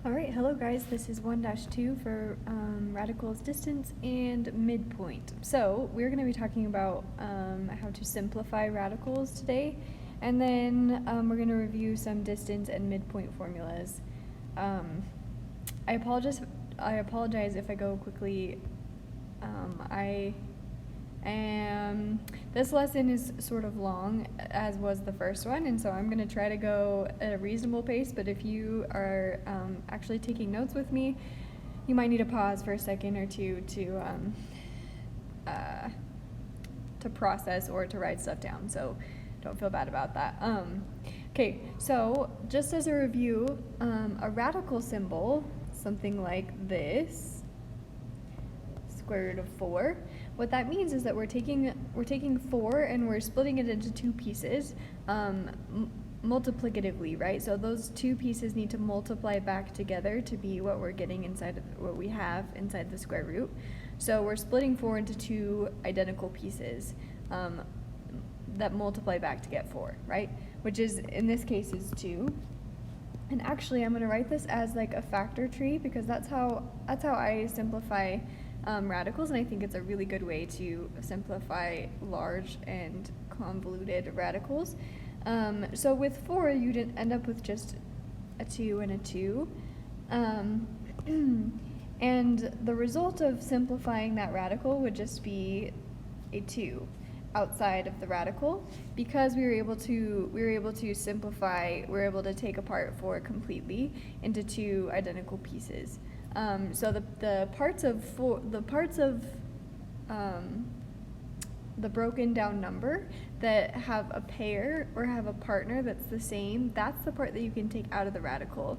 Alright, hello guys, this is 1-2 for radicals, distance, and midpoint. So, we're going to be talking about how to simplify radicals today, and then we're going to review some distance and midpoint formulas. I apologize if I go quickly. This lesson is sort of long, as was the first one, and so I'm going to try to go at a reasonable pace, but if you are actually taking notes with me, you might need to pause for a second or two to process or to write stuff down, so don't feel bad about that. Okay, so just as a review, a radical symbol, something like this, square root of 4. What that means is that we're taking 4 and we're splitting it into two pieces multiplicatively, right? So those two pieces need to multiply back together to be what we're getting inside of what we have inside the square root. So we're splitting 4 into two identical pieces that multiply back to get 4, right? Which is, in this case, is 2. And actually, I'm going to write this as like a factor tree because that's how I simplify radicals, and I think it's a really good way to simplify large and convoluted radicals. So with 4, you'd end up with just a 2 and a 2. And the result of simplifying that radical would just be a 2 outside of the radical, because we were able to simplify, we were able to take apart 4 completely into two identical pieces. So the parts of the broken down number that have a pair or have a partner that's the same, that's the part that you can take out of the radical.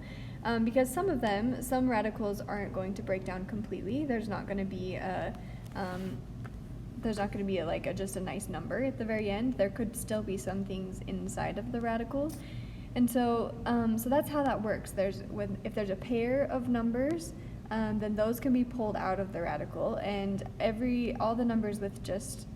Because some radicals aren't going to break down completely. There's not going to be just a nice number at the very end. There could still be some things inside of the radical. And so that's how that works. If there's a pair of numbers, then those can be pulled out of the radical, and all the numbers with just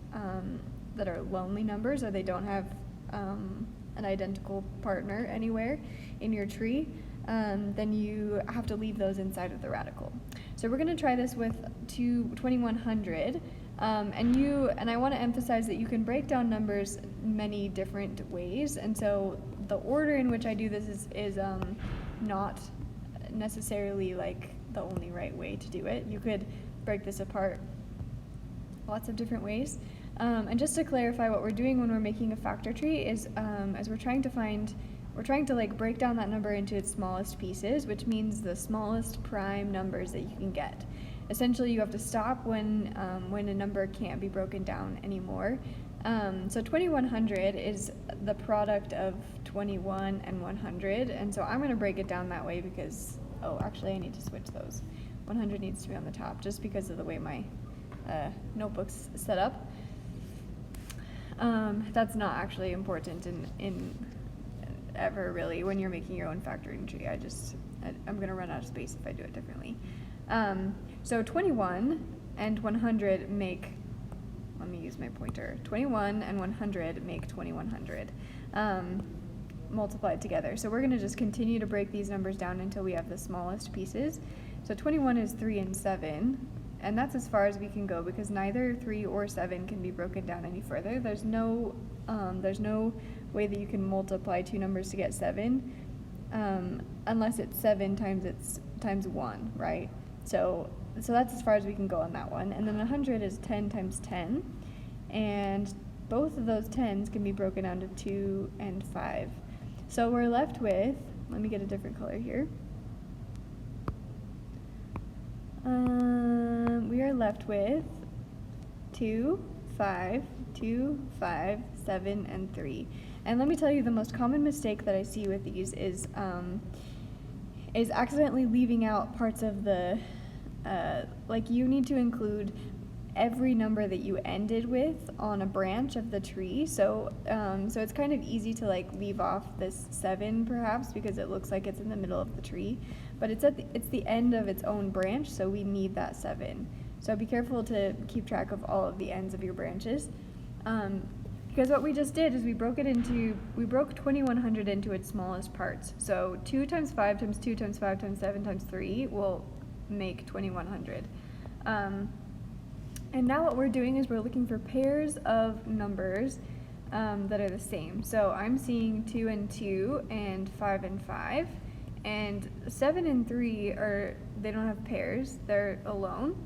that are lonely numbers, or they don't have an identical partner anywhere in your tree, then you have to leave those inside of the radical. So we're going to try this with 2100. And I want to emphasize that you can break down numbers many different ways, and so the order in which I do this is not necessarily like the only right way to do it. You could break this apart lots of different ways. And just to clarify, what we're doing when we're making a factor tree is as we're trying to like break down that number into its smallest pieces, which means the smallest prime numbers that you can get. Essentially, you have to stop when a number can't be broken down anymore. So 2100 is the product of 21 and 100, and so I'm going to break it down that way because, actually I need to switch those. 100 needs to be on the top just because of the way my notebook's set up. That's not actually important in ever really when you're making your own factoring tree. I'm going to run out of space if I do it differently. So 21 and 100 make, let me use my pointer, 21 and 100 make 2100 multiplied together. So we're going to just continue to break these numbers down until we have the smallest pieces. So 21 is 3 and 7, and that's as far as we can go because neither 3 or 7 can be broken down any further. There's no way that you can multiply two numbers to get 7 unless it's 7 times 1, right? So that's as far as we can go on that one. And then 100 is 10 times 10, and both of those 10s can be broken down to 2 and 5. So we're left with, let me get a different color here. We are left with 2, 5, 2, 5, 7, and 3. And let me tell you, the most common mistake that I see with these is accidentally leaving out parts of the, like you need to include every number that you ended with on a branch of the tree. So it's kind of easy to like leave off this 7 perhaps because it looks like it's in the middle of the tree, but it's the end of its own branch, so we need that 7. So be careful to keep track of all of the ends of your branches. because what we just did is we broke 2100 into its smallest parts. So 2 times 5 times 2 times 5 times 7 times 3 will make 2100. And now what we're doing is we're looking for pairs of numbers that are the same. So I'm seeing 2 and 2 and 5 and 5, and 7 and 3 they don't have pairs, they're alone.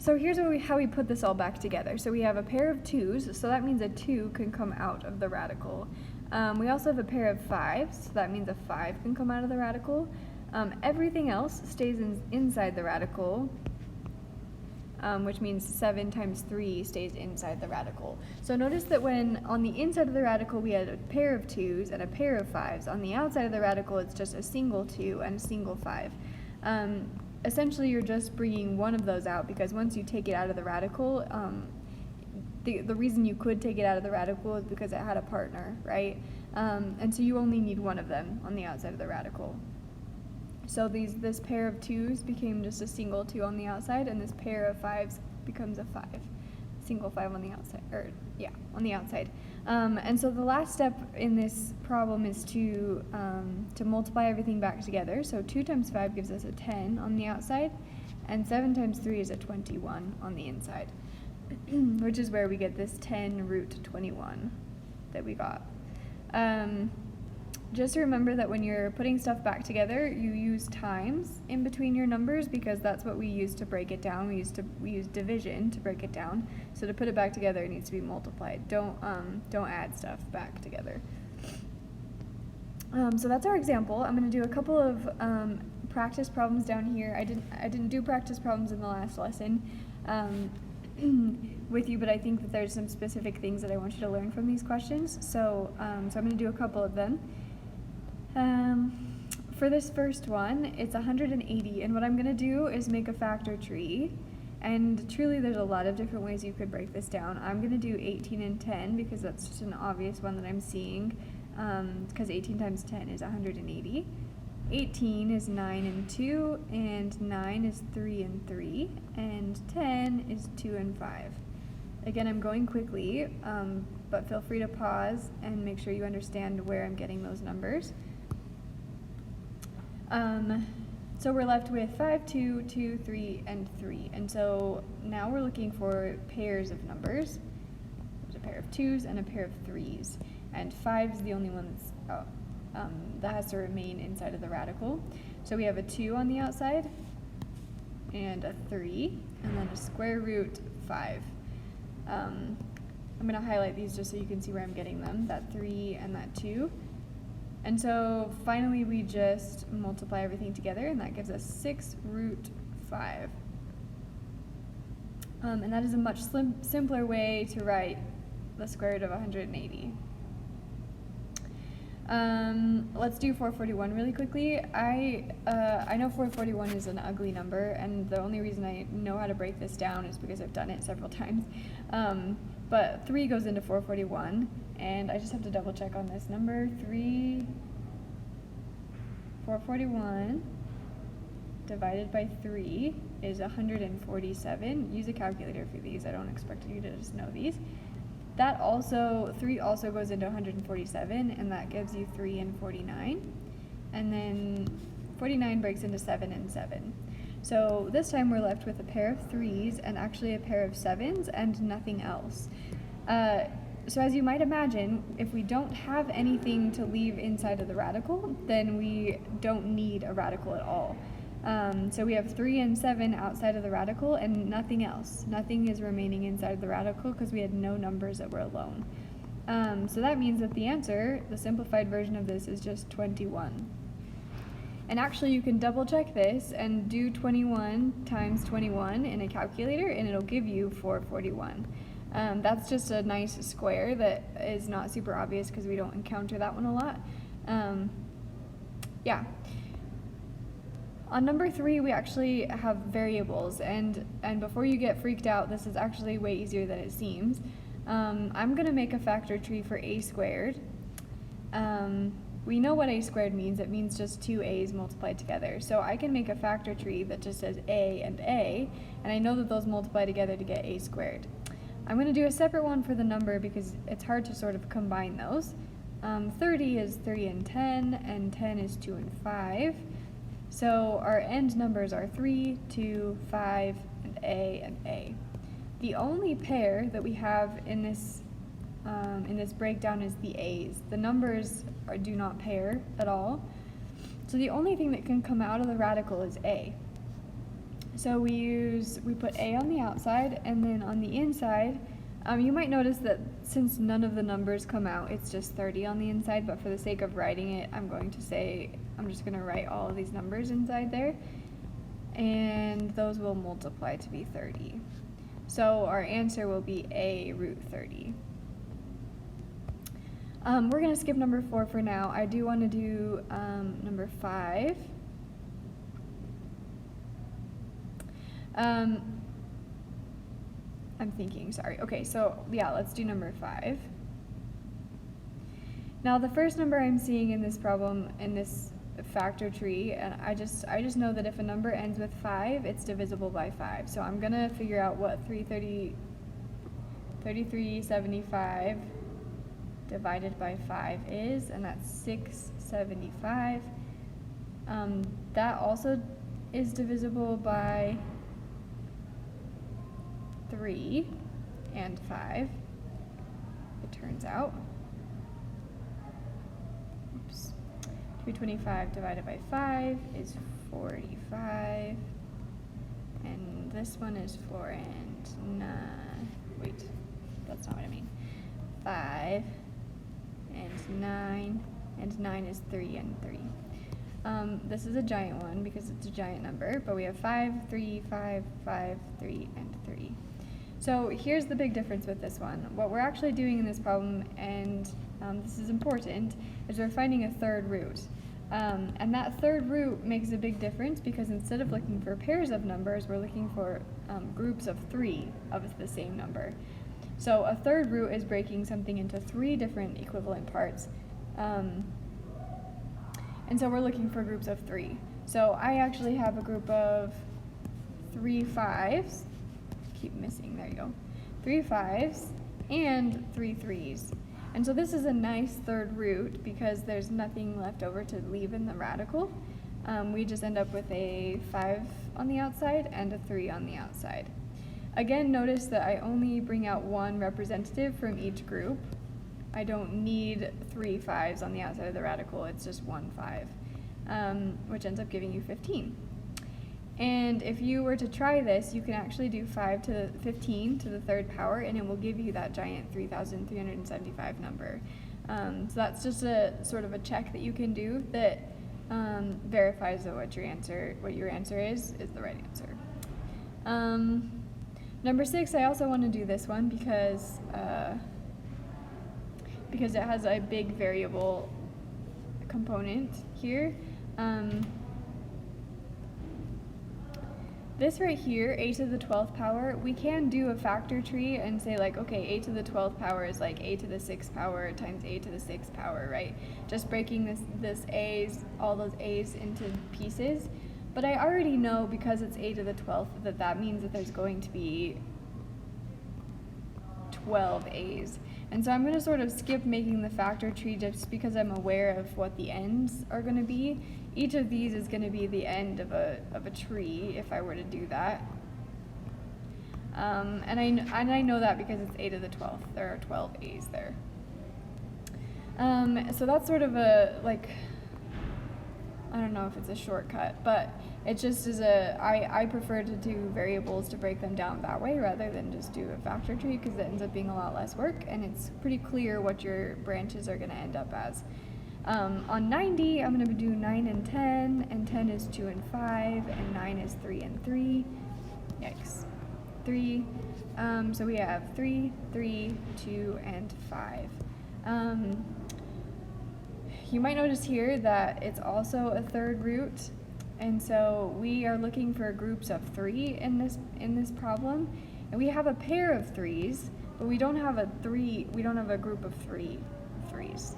So here's how we put this all back together. So we have a pair of 2's, so that means a 2 can come out of the radical. We also have a pair of 5's, so that means a 5 can come out of the radical. Everything else stays inside the radical, which means 7 times 3 stays inside the radical. So notice that when on the inside of the radical we had a pair of 2's and a pair of 5's, on the outside of the radical it's just a single 2 and a single 5. Essentially you're just bringing one of those out, because once you take it out of the radical, the reason you could take it out of the radical is because it had a partner, right? And so you only need one of them on the outside of the radical. So this pair of 2's became just a single 2 on the outside, and this pair of 5's becomes a 5. Single 5 on the outside, on the outside. And so the last step in this problem is to multiply everything back together. So 2 times 5 gives us a 10 on the outside, and 7 times 3 is a 21 on the inside, which is where we get this 10 root 21 that we got. Just remember that when you're putting stuff back together, you use times in between your numbers, because that's what we use to break it down. We use division to break it down. So to put it back together, it needs to be multiplied. Don't add stuff back together. So that's our example. I'm going to do a couple of practice problems down here. I didn't do practice problems in the last lesson with you, but I think that there's some specific things that I want you to learn from these questions. So I'm going to do a couple of them. For this first one, it's 180, and what I'm going to do is make a factor tree, and truly there's a lot of different ways you could break this down. I'm going to do 18 and 10 because that's just an obvious one that I'm seeing, because 18 times 10 is 180. 18 is 9 and 2, and 9 is 3 and 3, and 10 is 2 and 5. Again, I'm going quickly, but feel free to pause and make sure you understand where I'm getting those numbers. So we're left with 5, 2, 2, 3, and 3. And so now we're looking for pairs of numbers. There's a pair of 2's and a pair of 3's. And 5 is the only one that has to remain inside of the radical. So we have a 2 on the outside, and a 3, and then a square root 5. I'm going to highlight these just so you can see where I'm getting them, that 3 and that 2. And so finally we just multiply everything together, and that gives us 6 root 5. And that is a much simpler way to write the square root of 180. Let's do 441 really quickly. I know 441 is an ugly number, and the only reason I know how to break this down is because I've done it several times. But 3 goes into 441, and I just have to double check on this number. 441 divided by 3 is 147. Use a calculator for these. I don't expect you to just know these. 3 also goes into 147, and that gives you 3 and 49. And then 49 breaks into 7 and 7. So this time we're left with a pair of 3's and actually a pair of 7's and nothing else. So as you might imagine, if we don't have anything to leave inside of the radical, then we don't need a radical at all. So we have 3 and 7 outside of the radical and nothing else. Nothing is remaining inside the radical because we had no numbers that were alone. So that means that the answer, the simplified version of this, is just 21. And actually you can double check this and do 21 times 21 in a calculator, and it'll give you 441. That's just a nice square that is not super obvious because we don't encounter that one a lot. Yeah. On number 3, we actually have variables, and before you get freaked out, this is actually way easier than it seems. I'm going to make a factor tree for a squared. We know what a squared means. It means just 2 a's multiplied together. So I can make a factor tree that just says a, and I know that those multiply together to get a squared. I'm going to do a separate one for the number because it's hard to sort of combine those. 30 is 3 and 10 is 2 and 5. So our end numbers are 3, 2, 5, and A. The only pair that we have in this breakdown is the A's. The numbers do not pair at all. So the only thing that can come out of the radical is A. So we put A on the outside, and then on the inside, you might notice that since none of the numbers come out, it's just 30 on the inside, but for the sake of writing it, I'm just going to write all of these numbers inside there, and those will multiply to be 30. So our answer will be A root 30. We're going to skip number 4 for now. I do want to do number 5. I'm thinking, sorry. Okay, so yeah, let's do number 5. Now the first number I'm seeing in this problem, in this factor tree, and I just know that if a number ends with 5, it's divisible by 5. So I'm gonna figure out what 3375 divided by 5 is, and that's 675. That also is divisible by 3 and 5, it turns out. Oops. 225 divided by 5 is 45, and this one is 4 and 9. Wait, that's not what I mean. 5 and 9, and 9 is 3 and 3. This is a giant one because it's a giant number, but we have 5, 3, 5, 5, 3, and 3. So here's the big difference with this one. What we're actually doing in this problem, and this is important, is we're finding a third root. And that third root makes a big difference because instead of looking for pairs of numbers, we're looking for groups of 3 of the same number. So a third root is breaking something into 3 different equivalent parts. And so we're looking for groups of 3. So I actually have a group of 3 5s. Keep missing, there you go. 3 5s and 3 3s. And so this is a nice third root because there's nothing left over to leave in the radical. We just end up with a 5 on the outside and a 3 on the outside. Again, notice that I only bring out one representative from each group. I don't need 3 5s on the outside of the radical, it's just 1 5, which ends up giving you 15. And if you were to try this, you can actually do 5 to the 15 to the third power, and it will give you that giant 3,375 number. So that's just a sort of a check that you can do that verifies that what your answer is the right answer. Number 6, I also want to do this one because it has a big variable component here. This right here, a to the 12th power, we can do a factor tree and say like, okay, a to the 12th power is like a to the 6th power times a to the 6th power, right? Just breaking all those a's into pieces. But I already know because it's a to the 12th that means that there's going to be 12 a's. And so I'm going to sort of skip making the factor tree just because I'm aware of what the ends are going to be. Each of these is going to be the end of a tree if I were to do that. And I know that because it's a to the 12th. There are 12 a's there. So that's sort of a, like, I don't know if it's a shortcut, but it just is I prefer to do variables to break them down that way rather than just do a factor tree because it ends up being a lot less work and it's pretty clear what your branches are going to end up as. On 90, I'm going to do 9 and 10 is 2 and 5, and 9 is 3 and 3. Yikes. 3. So we have 3, 3, 2, and 5. You might notice here that it's also a third root, and so we are looking for groups of 3 in this problem, and we have a pair of 3s, but we don't have a group of 3 3s.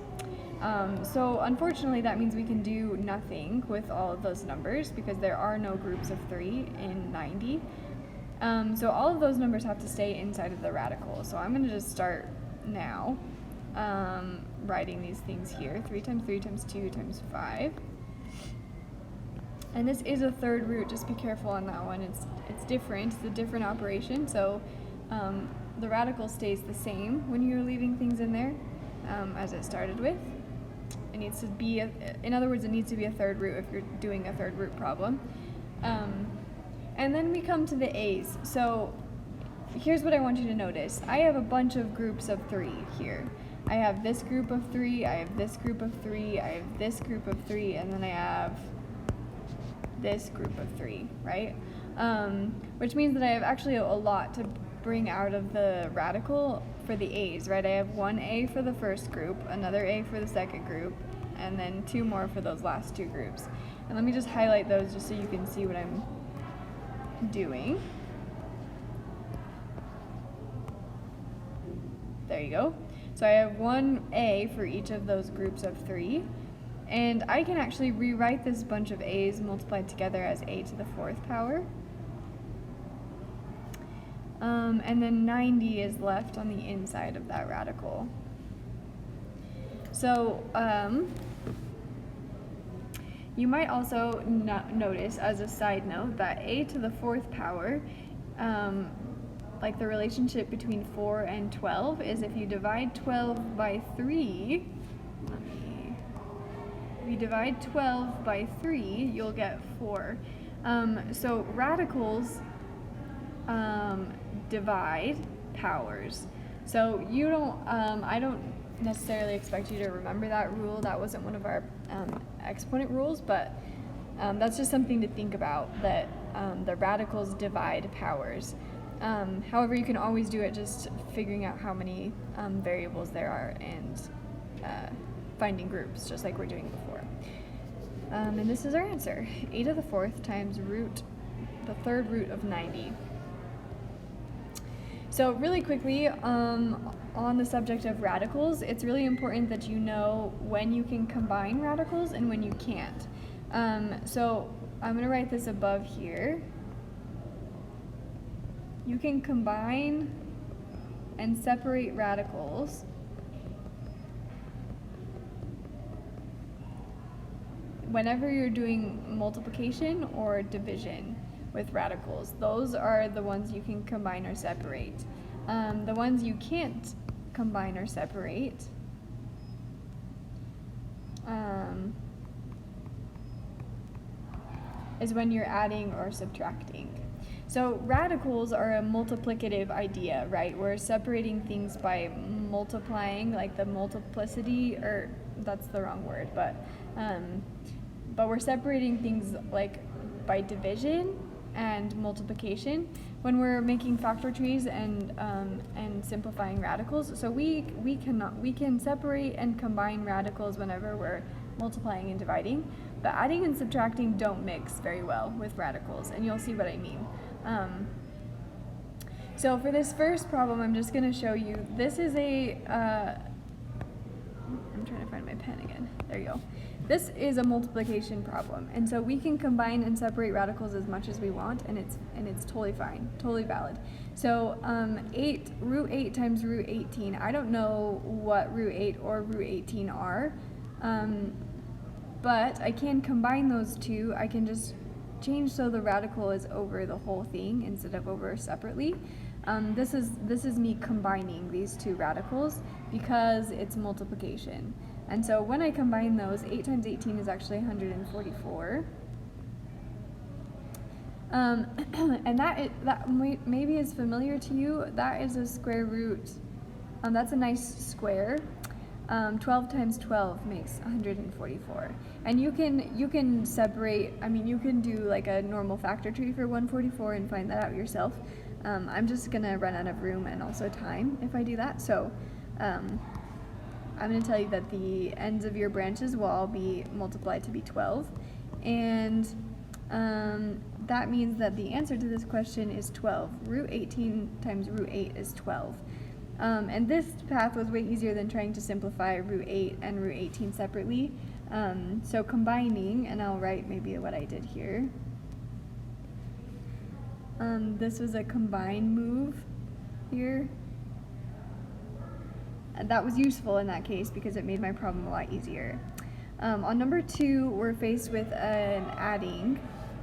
So unfortunately that means we can do nothing with all of those numbers because there are no groups of 3 in 90. So all of those numbers have to stay inside of the radical. So I'm going to just start now writing these things here. 3 times 3 times 2 times 5. And this is a third root, just be careful on that one. It's different, it's a different operation, so the radical stays the same when you're leaving things in there as it started with. It needs to be, in other words, it needs to be a third root if you're doing a third root problem. And then we come to the A's. So here's what I want you to notice. I have a bunch of groups of 3 here. I have this group of 3, I have this group of 3, I have this group of 3, and then I have this group of 3, right? Which means that I have actually a lot to bring out of the radical for the A's, right? I have one A for the first group, another A for the second group, and then 2 more for those last 2 groups. And let me just highlight those just so you can see what I'm doing. There you go. So I have one A for each of those groups of 3. And I can actually rewrite this bunch of A's multiplied together as A to the 4th power. And then 90 is left on the inside of that radical. So you might also notice, as a side note, that A to the 4th power, like the relationship between 4 and 12, is if you divide 12 by 3, if you divide 12 by 3, you'll get 4. So radicals divide powers. So you don't, I don't necessarily expect you to remember that rule. That wasn't one of our exponent rules, but that's just something to think about, that the radicals divide powers. However, you can always do it just figuring out how many variables there are and finding groups, just like we're doing before. And this is our answer, a to the 4th times the third root of 90. So really quickly, on the subject of radicals, it's really important that you know when you can combine radicals and when you can't. So I'm going to write this above here. You can combine and separate radicals whenever you're doing multiplication or division with radicals. Those are the ones you can combine or separate. The ones you can't combine or separate is when you're adding or subtracting. So radicals are a multiplicative idea, right? We're separating things by multiplying, like the multiplicity, or that's the wrong word, but we're separating things like by division and multiplication when we're making factor trees and simplifying radicals. So we can separate and combine radicals whenever we're multiplying and dividing, but adding and subtracting don't mix very well with radicals, and you'll see what I mean. So for this first problem, I'm just going to show you, this is a, I'm trying to find my pen again, there you go. This is a multiplication problem, and so we can combine and separate radicals as much as we want, and it's totally fine, totally valid. So root 8 times root 18, I don't know what root 8 or root 18 are, but I can combine those two. I can just change so the radical is over the whole thing instead of over separately. This is me combining these two radicals because it's multiplication. And so when I combine those, 8 times 18 is actually 144. And that maybe is familiar to you. That is a square root. That's a nice square. 12 times 12 makes 144. And you can separate, I mean, you can do like a normal factor tree for 144 and find that out yourself. I'm just gonna run out of room and also time if I do that. So I'm going to tell you that the ends of your branches will all be multiplied to be 12, and that means that the answer to this question is 12. Root 18 times root 8 is 12. And this path was way easier than trying to simplify root 8 and root 18 separately. So combining, and I'll write maybe what I did here. this was a combine move here. And that was useful in that case because it made my problem a lot easier. On number 2, we're faced with an adding.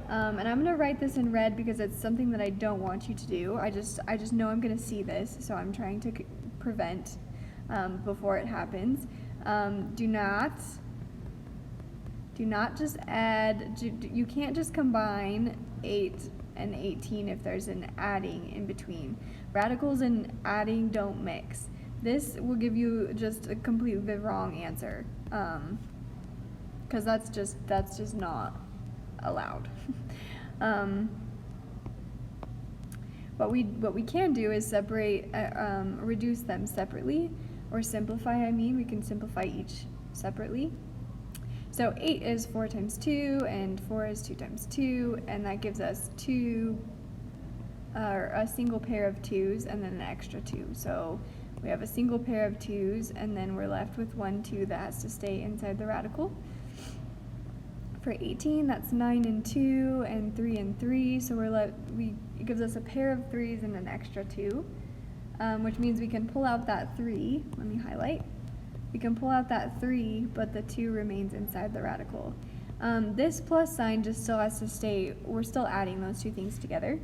And I'm gonna write this in red because it's something that I don't want you to do. I just know I'm gonna see this, so I'm trying to prevent before it happens. Do not just add, you can't just combine 8 and 18 if there's an adding in between. Radicals and adding don't mix. This will give you just a completely wrong answer, because that's just not allowed. What we can do is separate, reduce them separately, or simplify. We can simplify each separately. So 8 is 4 times 2, and 4 is 2 times 2, and that gives us a single pair of 2's and then an extra 2. So we have a single pair of 2's, and then we're left with 1 2 that has to stay inside the radical. For 18, that's 9 and 2, and 3 and 3, so it gives us a pair of 3's and an extra 2, which means we can pull out that 3. Let me highlight. We can pull out that 3, but the 2 remains inside the radical. This plus sign just still has to stay. We're still adding those two things together.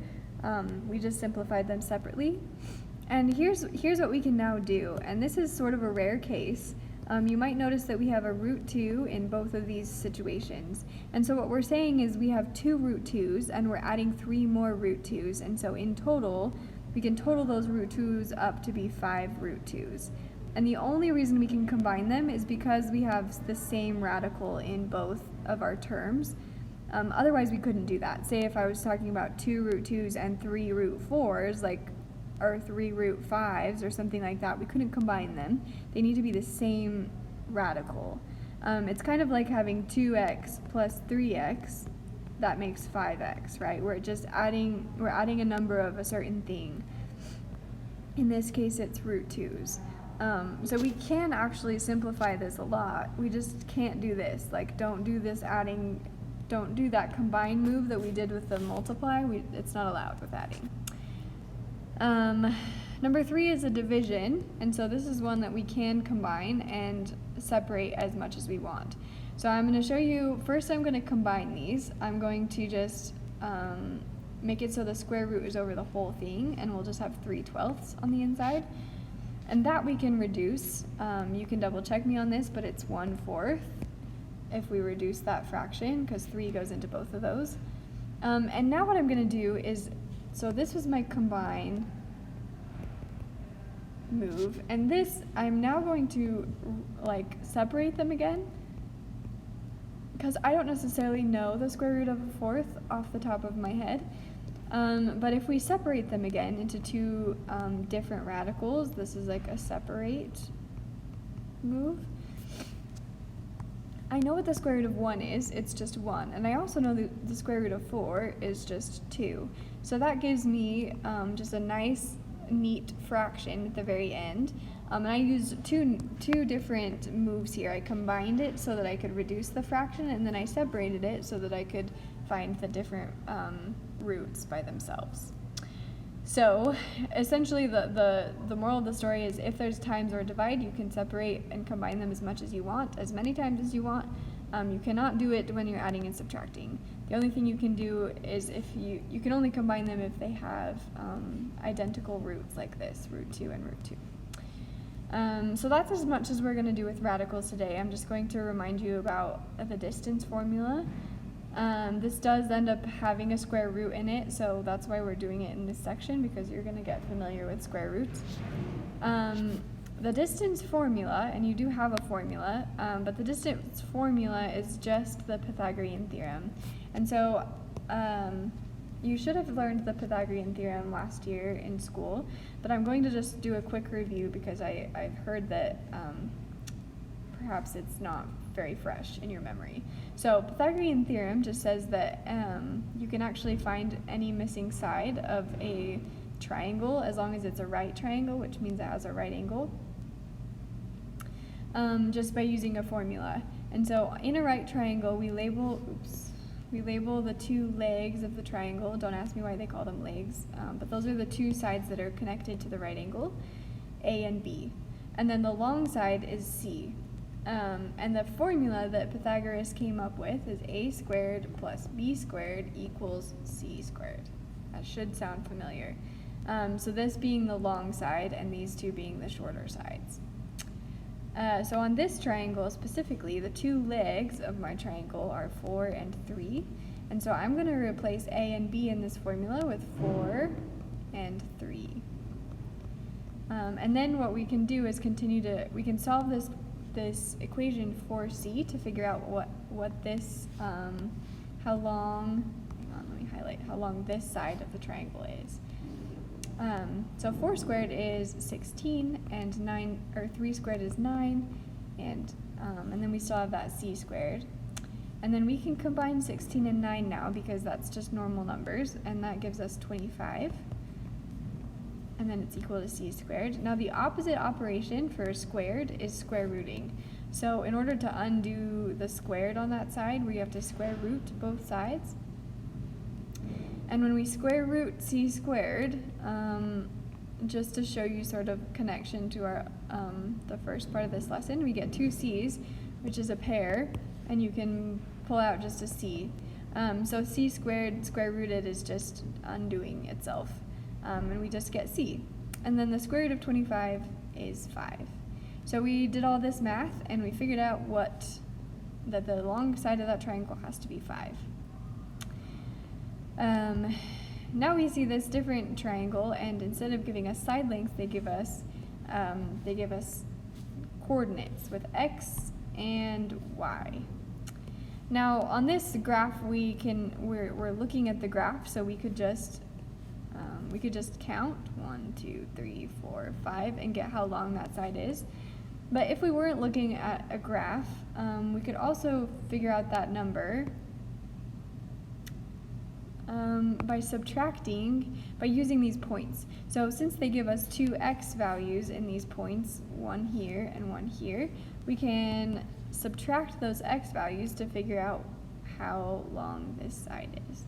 We just simplified them separately. And here's what we can now do, and this is sort of a rare case. You might notice that we have a root 2 in both of these situations. And so what we're saying is we have 2 root 2's, and we're adding 3 more root 2's. And so in total, we can total those root 2's up to be 5 root 2's. And the only reason we can combine them is because we have the same radical in both of our terms. Otherwise, we couldn't do that. Say if I was talking about 2 root 2's and 3 root 4's, or 3 root 5's or something like that, we couldn't combine them. They need to be the same radical. It's kind of like having 2x plus 3x, that makes 5x, right? We're adding a number of a certain thing. In this case, it's root 2's. So we can actually simplify this a lot. We just can't do this. Don't do this adding, don't do that combine move that we did with the multiply. It's not allowed with adding. Number 3 is a division, and so this is one that we can combine and separate as much as we want. So I'm going to show you, first I'm going to combine these. I'm going to just make it so the square root is over the whole thing, and we'll just have 3/12 on the inside. And that we can reduce. You can double check me on this, but it's 1/4 if we reduce that fraction, because 3 goes into both of those. And now what I'm going to do is, so this was my combine move, and this, I'm now going to separate them again, because I don't necessarily know the square root of a fourth off the top of my head. But if we separate them again into 2 different radicals, this is like a separate move. I know what the square root of 1 is, it's just 1, and I also know the square root of 4 is just 2. So that gives me just a nice, neat fraction at the very end. And I used two different moves here. I combined it so that I could reduce the fraction, and then I separated it so that I could find the different roots by themselves. So essentially the moral of the story is, if there's times where divide, you can separate and combine them as much as you want, as many times as you want. You cannot do it when you're adding and subtracting. The only thing you can do is if you can only combine them if they have identical roots like this, root 2 and root 2. So that's as much as we're going to do with radicals today. I'm just going to remind you about the distance formula. This does end up having a square root in it, so that's why we're doing it in this section, because you're going to get familiar with square roots. The distance formula, and you do have a formula, but the distance formula is just the Pythagorean theorem. And so you should have learned the Pythagorean theorem last year in school, but I'm going to just do a quick review because I've heard that perhaps it's not very fresh in your memory. So Pythagorean theorem just says that you can actually find any missing side of a triangle as long as it's a right triangle, which means it has a right angle, just by using a formula. And so in a right triangle, we label we label the two legs of the triangle. Don't ask me why they call them legs, but those are the two sides that are connected to the right angle, A and B. And then the long side is C. And the formula that Pythagoras came up with is a squared plus b squared equals c squared. That should sound familiar. So this being the long side and these two being the shorter sides. So on this triangle specifically, the two legs of my triangle are 4 and 3. And so I'm going to replace a and b in this formula with 4 and 3. And then what we can do is we can solve this equation for c to figure out what this, how long this side of the triangle is. So 4 squared is 16, and 3 squared is 9, and then we still have that c squared. And then we can combine 16 and 9 now because that's just normal numbers, and that gives us 25. And then it's equal to c squared. Now the opposite operation for squared is square rooting. So in order to undo the squared on that side, we have to square root both sides. And when we square root c squared, just to show you sort of connection to our the first part of this lesson, we get two c's, which is a pair, and you can pull out just a c. So c squared square rooted is just undoing itself. And we just get c. And then the square root of 25 is 5. So we did all this math, and we figured out that the long side of that triangle has to be 5. Now we see this different triangle, and instead of giving us side lengths, they give us coordinates with x and y. Now on this graph, we're looking at the graph, so we could just count 1, 2, 3, 4, 5 and get how long that side is. But if we weren't looking at a graph, we could also figure out that number by using these points. So since they give us two x values in these points, one here and one here, we can subtract those x values to figure out how long this side is.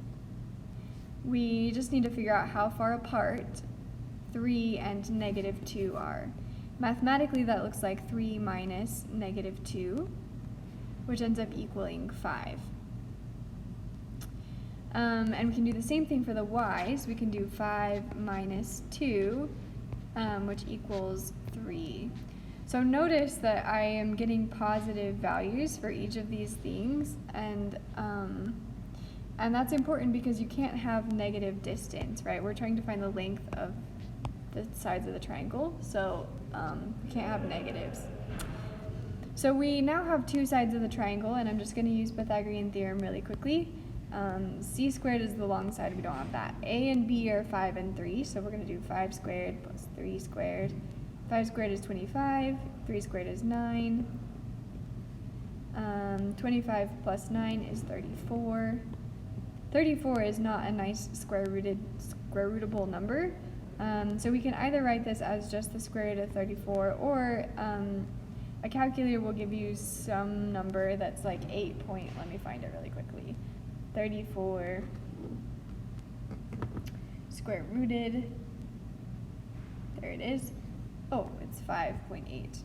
We just need to figure out how far apart 3 and -2 are. Mathematically, that looks like 3 minus -2, which ends up equaling 5. And we can do the same thing for the y's. We can do 5 minus 2, which equals 3. So notice that I am getting positive values for each of these things, and that's important because you can't have negative distance, right? We're trying to find the length of the sides of the triangle, so we can't have negatives. So we now have two sides of the triangle, and I'm just going to use Pythagorean theorem really quickly. C squared is the long side, we don't have that. A and B are 5 and 3, so we're going to do 5 squared plus 3 squared. 5 squared is 25, 3 squared is 9. 25 plus 9 is 34. 34 is not a nice square rootable number, so we can either write this as just the square root of 34, or a calculator will give you some number that's like let me find it really quickly. 34 square rooted, there it is. Oh, it's 5.8.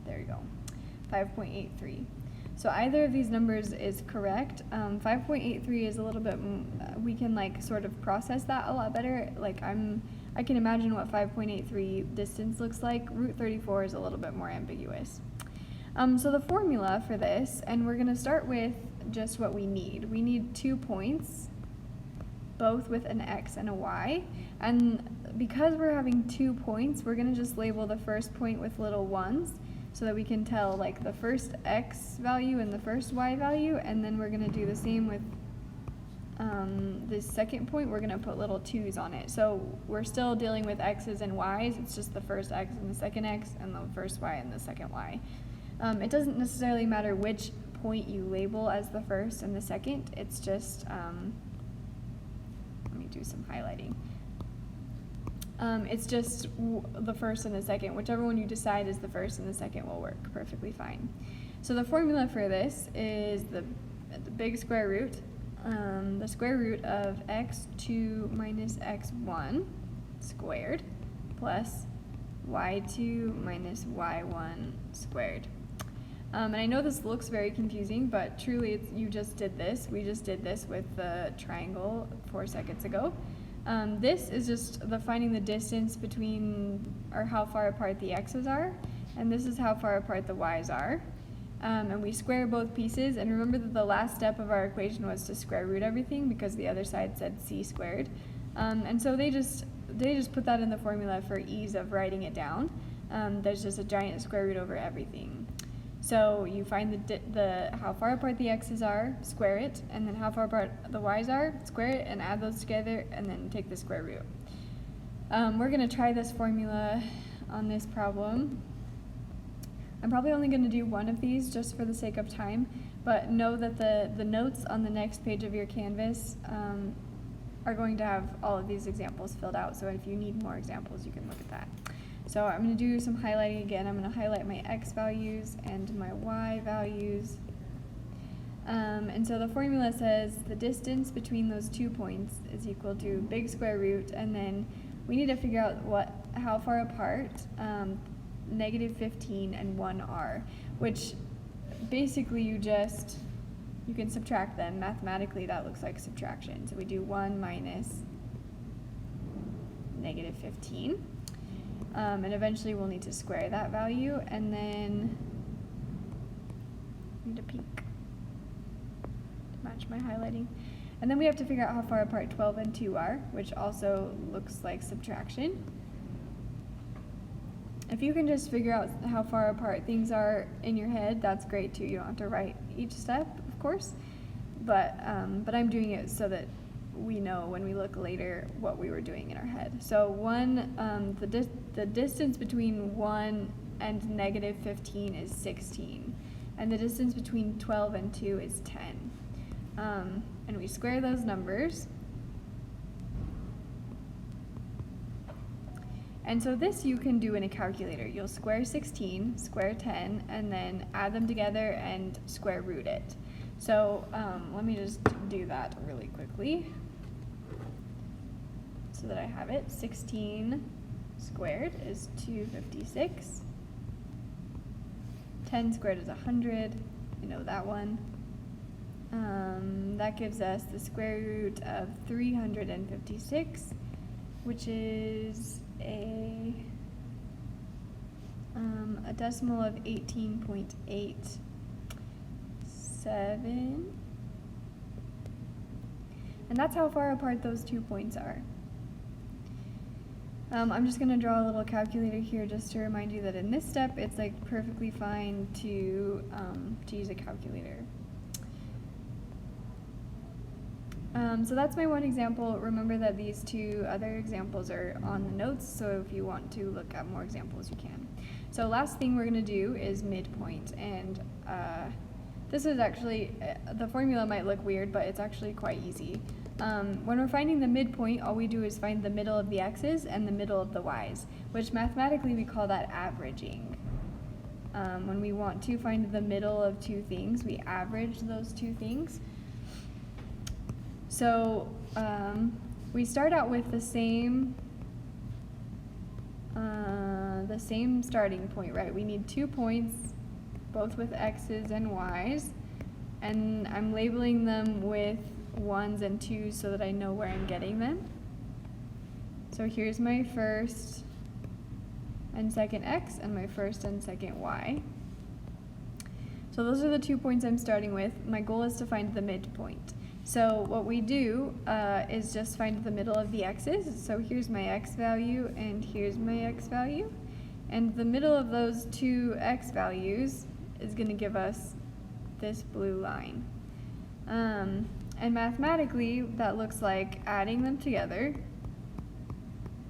There you go, 5.83. So either of these numbers is correct. 5.83 is a little bit, we can like sort of process that a lot better. Like I can imagine what 5.83 distance looks like. Root 34 is a little bit more ambiguous. So the formula for this, and we're gonna start with just what we need. We need 2 points, both with an x and a y. And because we're having 2 points, we're gonna just label the first point with little ones, so that we can tell like the first x value and the first y value, and then we're going to do the same with this second point. We're going to put little 2's on it. So we're still dealing with x's and y's, it's just the first x and the second x, and the first y and the second y. It doesn't necessarily matter which point you label as the first and the second, it's just, let me do some highlighting. It's just the first and the second. Whichever one you decide is the first and the second will work perfectly fine. So the formula for this is the the big square root, the square root of x2 minus x1 squared plus y2 minus y1 squared. And I know this looks very confusing, but truly you just did this. We just did this with the triangle 4 seconds ago. This is just finding the distance between, or how far apart the x's are, and this is how far apart the y's are. And we square both pieces, and remember that the last step of our equation was to square root everything because the other side said c squared. And so they just put that in the formula for ease of writing it down. There's just a giant square root over everything. So you find the how far apart the x's are, square it, and then how far apart the y's are, square it, and add those together, and then take the square root. We're going to try this formula on this problem. I'm probably only going to do one of these just for the sake of time, but know that the notes on the next page of your Canvas are going to have all of these examples filled out, so if you need more examples, you can look at that. So I'm going to do some highlighting again. I'm going to highlight my x values and my y values. And so the formula says the distance between those 2 points is equal to big square root, and then we need to figure out how far apart negative 15 and 1 are, which basically you can subtract them. Mathematically that looks like subtraction. So we do 1 minus negative 15. And eventually we'll need to square that value, and then I need a peak to match my highlighting. And then we have to figure out how far apart 12 and 2 are, which also looks like subtraction. If you can just figure out how far apart things are in your head, that's great too. You don't have to write each step, of course, but I'm doing it so that we know when we look later what we were doing in our head. So the distance between 1 and negative 15 is 16, and the distance between 12 and 2 is 10. And we square those numbers. And so this you can do in a calculator. You'll square 16, square 10, and then add them together and square root it. So let me just do that really quickly so that I have it. 16 squared is 256. 10 squared is 100. You know that one. That gives us the square root of 356, which is a decimal of 18.87. And that's how far apart those 2 points are. I'm just going to draw a little calculator here just to remind you that in this step it's like perfectly fine to use a calculator. So that's my one example. Remember that these two other examples are on the notes, so if you want to look at more examples, you can. So last thing we're going to do is midpoint, and this is actually, the formula might look weird, but it's actually quite easy. When we're finding the midpoint, all we do is find the middle of the x's and the middle of the y's, which mathematically we call that averaging. When we want to find the middle of two things, we average those two things. So we start out with the same starting point, right? We need 2 points, both with x's and y's, and I'm labeling them with 1s and 2s so that I know where I'm getting them. So here's my first and second x and my first and second y. So those are the 2 points I'm starting with. My goal is to find the midpoint. So what we do is just find the middle of the x's. So here's my x value and here's my x value. And the middle of those two x values is going to give us this blue line. And mathematically, that looks like adding them together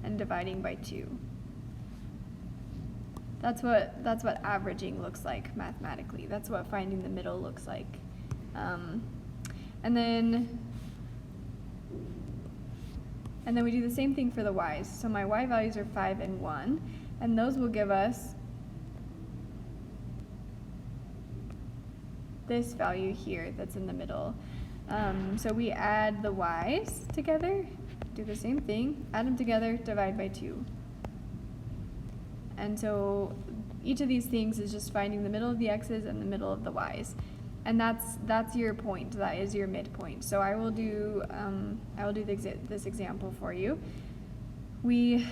and dividing by 2. That's what averaging looks like mathematically. That's what finding the middle looks like. And then we do the same thing for the y's. So my y values are 5 and 1, and those will give us this value here that's in the middle. So we add the y's together, do the same thing, add them together, divide by 2. And so each of these things is just finding the middle of the x's and the middle of the y's. And that's your point. That is your midpoint. So I will do this example for you. We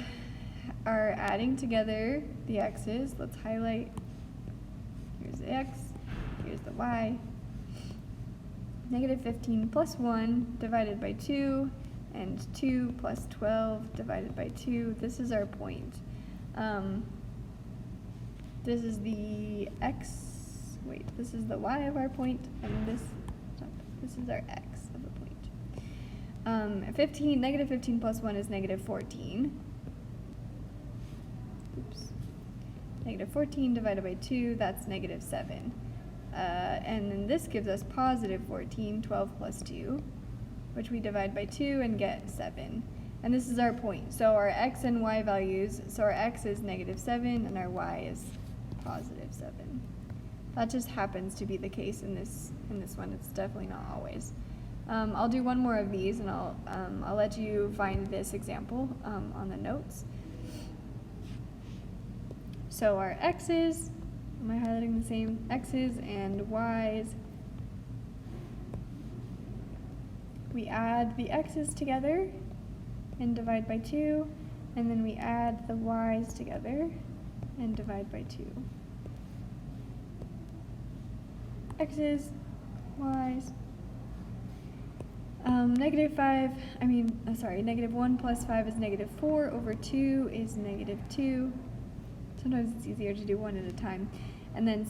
are adding together the x's. Let's highlight. Here's the x, here's the y. Negative 15 plus 1 divided by 2, and 2 plus 12 divided by 2. This is our point. This is the x, this is the y of our point, and this is our x of the point. Negative 15 plus 1 is negative 14. Oops. Negative 14 divided by 2, that's negative 7. And then this gives us positive 14, 12 plus 2, which we divide by 2 and get 7. And this is our point. So our x and y values, so our x is negative 7 and our y is positive 7. That just happens to be the case in this one. It's definitely not always. I'll do one more of these, and I'll let you find this example on the notes. So our x's, am I highlighting the same? X's and y's. We add the x's together and divide by 2, and then we add the y's together and divide by 2. X's, y's. Negative 1 plus 5 is negative 4 over 2 is negative 2. Sometimes it's easier to do one at a time. And then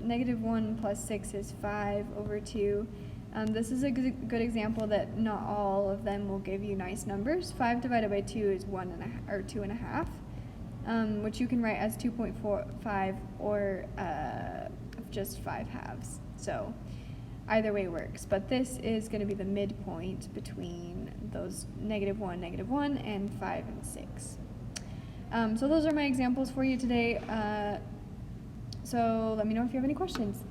negative 1 plus 6 is 5 over 2. This is a good example that not all of them will give you nice numbers. 5 divided by 2 is 2.5, which you can write as 2.45 or just 5 halves. So either way works. But this is going to be the midpoint between those negative 1, and 5 and 6. So those are my examples for you today. So let me know if you have any questions.